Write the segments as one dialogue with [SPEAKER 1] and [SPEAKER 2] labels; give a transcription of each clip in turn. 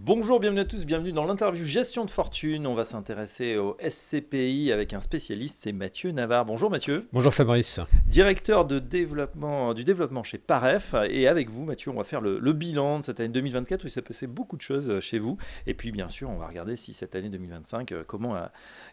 [SPEAKER 1] Bonjour, bienvenue à tous, bienvenue dans l'interview Gestion de fortune. On va s'intéresser au SCPI avec un spécialiste, c'est Mathieu Navarre. Bonjour Mathieu.
[SPEAKER 2] Bonjour Fabrice.
[SPEAKER 1] Directeur de développement, du développement chez Paref. Et avec vous Mathieu, on va faire le bilan de cette année 2024 où il s'est passé beaucoup de choses chez vous. Et puis bien sûr, on va regarder si cette année 2025,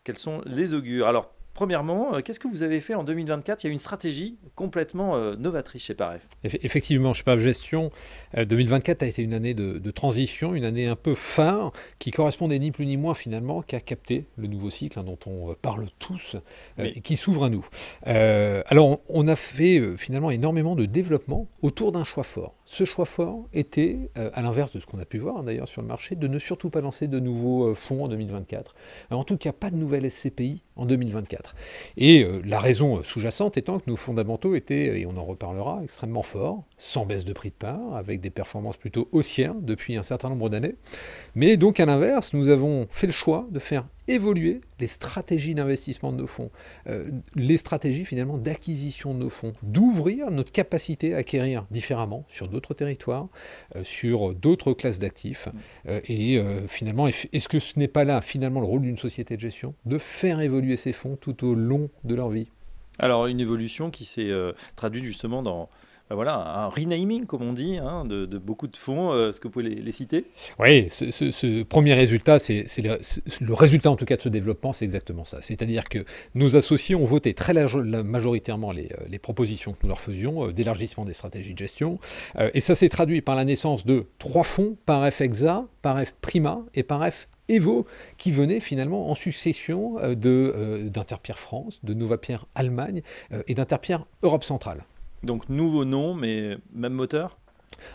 [SPEAKER 1] quels sont les augures. Alors, premièrement, qu'est-ce que vous avez fait en 2024 ? Il y a une stratégie complètement novatrice chez Paref.
[SPEAKER 2] Effectivement, chez Paref Gestion, 2024 a été une année de transition, une année un peu phare, qui correspondait ni plus ni moins finalement qu'à capter le nouveau cycle dont on parle tous et qui s'ouvre à nous. Alors, on a fait finalement énormément de développement autour d'un choix fort. Ce choix fort était, à l'inverse de ce qu'on a pu voir d'ailleurs sur le marché, de ne surtout pas lancer de nouveaux fonds en 2024. En tout cas, pas de nouvelle SCPI en 2024. Et la raison sous-jacente étant que nos fondamentaux étaient, et on en reparlera, extrêmement forts, sans baisse de prix de part, avec des performances plutôt haussières depuis un certain nombre d'années. Mais donc à l'inverse, nous avons fait le choix de faire évoluer les stratégies d'investissement de nos fonds, les stratégies finalement d'acquisition de nos fonds, d'ouvrir notre capacité à acquérir différemment sur d'autres territoires, sur d'autres classes d'actifs. Finalement, est-ce que ce n'est pas là finalement le rôle d'une société de gestion, de faire évoluer ces fonds tout au long de leur vie ?
[SPEAKER 1] Alors une évolution qui s'est traduite justement dans un renaming, comme on dit, de beaucoup de fonds. Est-ce que vous pouvez les citer ?
[SPEAKER 2] Oui, ce premier résultat, c'est le résultat en tout cas de ce développement, c'est exactement ça. C'est-à-dire que nos associés ont voté très majoritairement les propositions que nous leur faisions, d'élargissement des stratégies de gestion. Et ça s'est traduit par la naissance de 3 fonds, Paref Exa, Paref Prima et Paref Evo, qui venaient finalement en succession d'Interpierre France, de Novapierre Allemagne et d'Interpierre Europe Centrale.
[SPEAKER 1] Donc nouveau nom, mais même moteur ?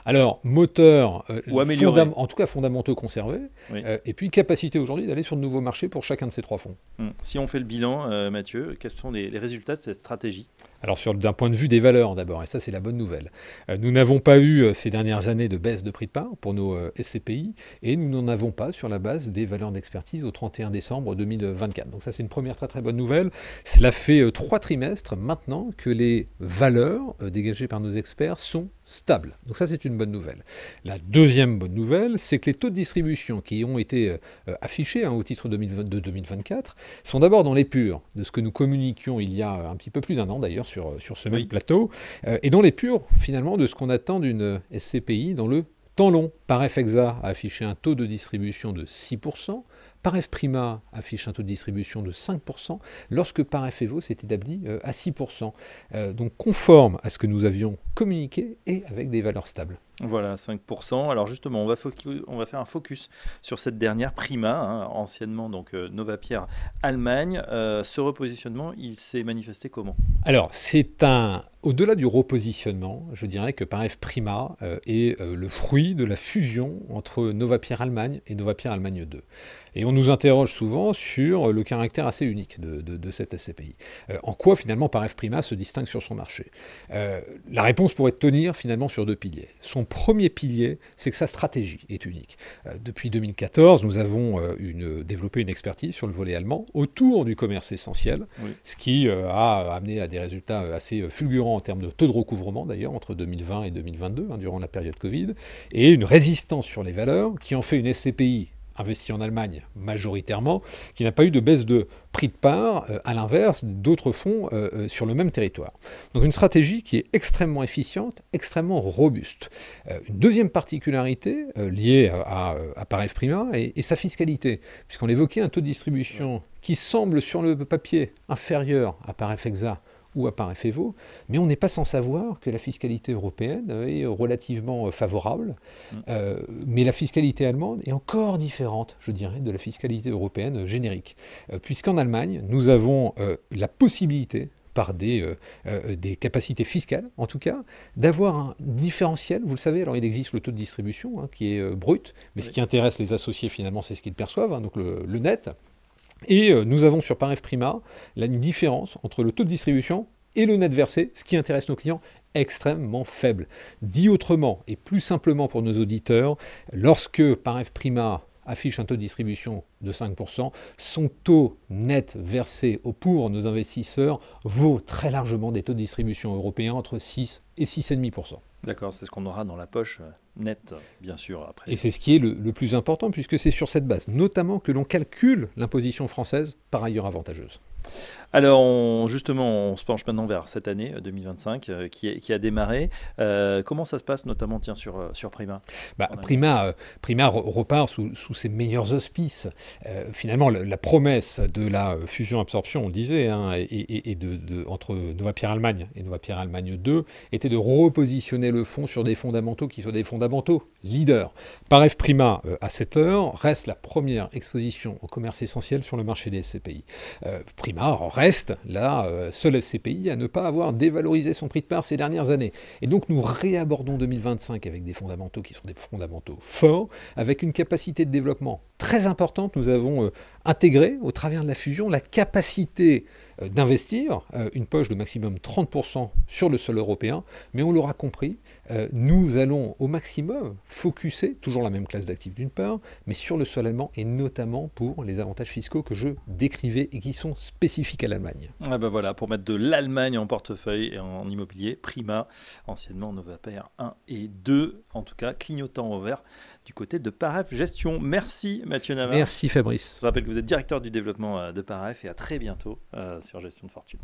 [SPEAKER 2] Alors, moteur,
[SPEAKER 1] ou amélioré.
[SPEAKER 2] en tout cas fondamentaux conservés,
[SPEAKER 1] Oui.
[SPEAKER 2] Et puis capacité aujourd'hui d'aller sur de nouveaux marchés pour chacun de ces 3 fonds.
[SPEAKER 1] Si on fait le bilan, Mathieu, quels sont les résultats de cette stratégie ?
[SPEAKER 2] Alors d'un point de vue des valeurs d'abord, et ça c'est la bonne nouvelle. Nous n'avons pas eu ces dernières années de baisse de prix de part pour nos SCPI, et nous n'en avons pas sur la base des valeurs d'expertise au 31 décembre 2024. Donc ça c'est une première très très bonne nouvelle. Cela fait 3 trimestres maintenant que les valeurs dégagées par nos experts sont stables. Donc ça c'est une bonne nouvelle. La deuxième bonne nouvelle, c'est que les taux de distribution qui ont été affichés au titre de 2024 sont d'abord dans l'épure de ce que nous communiquions il y a un petit peu plus d'un an d'ailleurs sur ce même plateau, et dans l'épure finalement de ce qu'on attend d'une SCPI dans le temps long. Paref Exa a affiché un taux de distribution de 6%, Paref Prima affiche un taux de distribution de 5%, lorsque Paref Evo s'est établi à 6%. Donc conforme à ce que nous avions communiqué et avec des valeurs stables.
[SPEAKER 1] Voilà, 5%. Alors justement, on va faire un focus sur cette dernière Prima, anciennement donc Novapierre Allemagne. Ce repositionnement, il s'est manifesté comment ?
[SPEAKER 2] Alors, au-delà du repositionnement, je dirais que Paref Prima est le fruit de la fusion entre Novapierre Allemagne et Novapierre Allemagne 2. Et on nous interroge souvent sur le caractère assez unique de cette SCPI. En quoi finalement Paref Prima se distingue sur son marché ? La réponse pourrait tenir finalement sur 2 piliers. Son premier pilier, c'est que sa stratégie est unique. Depuis 2014, nous avons développé une expertise sur le volet allemand autour du commerce essentiel, ce qui a amené à des résultats assez fulgurants en termes de taux de recouvrement d'ailleurs entre 2020 et 2022, durant la période Covid, et une résistance sur les valeurs qui en fait une SCPI investi en Allemagne majoritairement, qui n'a pas eu de baisse de prix de part, à l'inverse d'autres fonds sur le même territoire. Donc une stratégie qui est extrêmement efficiente, extrêmement robuste. Une deuxième particularité liée à Paref Prima est sa fiscalité, puisqu'on évoquait un taux de distribution qui semble sur le papier inférieur à Paref Exa ou à Paref Evo, mais on n'est pas sans savoir que la fiscalité européenne est relativement favorable, mais la fiscalité allemande est encore différente, je dirais, de la fiscalité européenne générique, puisqu'en Allemagne, nous avons la possibilité, par des capacités fiscales, en tout cas, d'avoir un différentiel. Vous le savez, alors il existe le taux de distribution qui est brut, mais ce qui intéresse les associés finalement, c'est ce qu'ils perçoivent, donc le net. Et nous avons sur Paref Prima une différence entre le taux de distribution et le net versé, ce qui intéresse nos clients, extrêmement faible. Dit autrement, et plus simplement pour nos auditeurs, lorsque Paref Prima affiche un taux de distribution de 5%, son taux net versé pour nos investisseurs vaut très largement des taux de distribution européens entre 6 et 6,5%.
[SPEAKER 1] D'accord, c'est ce qu'on aura dans la poche nette, bien sûr, après.
[SPEAKER 2] Et c'est ce qui est le plus important, puisque c'est sur cette base, notamment, que l'on calcule l'imposition française, par ailleurs avantageuse.
[SPEAKER 1] Alors, justement, on se penche maintenant vers cette année 2025 qui a démarré. Comment ça se passe, notamment tiens, sur Prima?
[SPEAKER 2] Prima repart sous ses meilleurs auspices. Finalement, la promesse de la fusion-absorption, on le disait, hein, entre Novapierre Allemagne et Novapierre Allemagne 2, était de repositionner le fonds sur des fondamentaux qui soient des fondamentaux leaders. Paref Prima, à cette heure, reste la première exposition au commerce essentiel sur le marché des SCPI. Prima reste la seule SCPI à ne pas avoir dévalorisé son prix de part ces dernières années. Et donc nous réabordons 2025 avec des fondamentaux qui sont des fondamentaux forts, avec une capacité de développement très importante. Nous avons intégré au travers de la fusion la capacité d'investir une poche de maximum 30% sur le sol européen, mais on l'aura compris, nous allons au maximum focuser, toujours la même classe d'actifs d'une part, mais sur le sol allemand et notamment pour les avantages fiscaux que je décrivais et qui sont spécifiques à l'Allemagne.
[SPEAKER 1] Ah ben voilà, pour mettre de l'Allemagne en portefeuille et en immobilier, Prima, anciennement Novapierre 1 et 2, en tout cas clignotant au vert du côté de Paref Gestion. Merci Mathieu Navard.
[SPEAKER 2] Merci Fabrice.
[SPEAKER 1] Je rappelle que vous êtes directeur du développement de Paref et à très bientôt sur Gestion de Fortune.